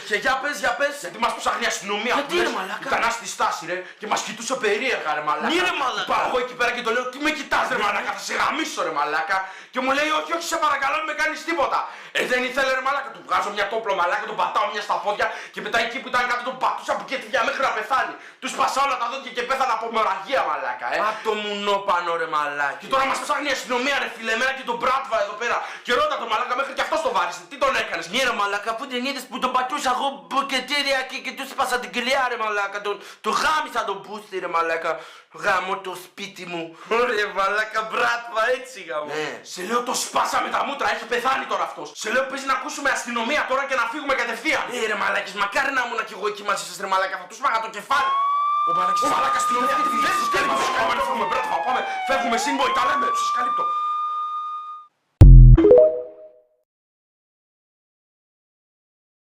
Και για πες. Γιατί μας ψάχνει η αστυνομία. Γιατί ρε μαλάκα. Ήταν στη στάση ρε και μας κοιτούσε περίεργα ρε μαλάκα. Ναι, ρε μαλάκα. Πάω εγώ εκεί πέρα και το λέω τι με κοιτάς ρε μαλάκα, θα σε γαμίσω ρε μαλάκα. Και μου λέει όχι, σε παρακαλώ μην με κάνεις τίποτα. Δεν ήθελε ρε μαλάκα, του βγάζω μια τόπλο μαλάκα, τον πατάω μια στα πόδια και μετά εκεί που ήταν κάτω τον πατούσα από κέντρια μέχρι να πεθάνει. Του σπάσα όλα τα δόντια και πέθανα από μοραγία μαλάκα. Α, το μουνό πάνω ρε μαλάκα. Και τώρα μας ψάχνει η αστυνομία ρε φίλε, εμένα και τον Μπράτβα εδώ πέρα. Και ρώτα τον μαλάκα μέχρι και αυτός τον βάρισε. Τι τον έκανες? Ναι ρε μαλάκα, αφού δεν είδες που τον πατούσα εγώ μπουκετήρια και του σπάσα την κοιλιά ρε μαλάκα. Τον γάμισα τον πούστη ρε μαλάκα. Γάμω το σπίτι μου. Ρε μαλάκα Μπράτβα έτσι γάμω. Ναι. Σε λέω το σπάσα με τα μούτρα, έχει πεθάνει τώρα αυτός. Σε λέω παίζει να ακούσουμε αστυνομία τώρα και να φύγουμε κατευθείαν. Ναι ρε μαλάκες, μακάρι να ήμουν κι εγώ εκεί μαζί σας ρε μαλάκα, θα τους πάγα το κεφάλι. Ο μαλάκα αστυνομία, τι φύγει, φεύγουμε, Μπράτβα, πάμε, φεύγουμε, σύμβοη, τα λέμε, σας καλύπτω.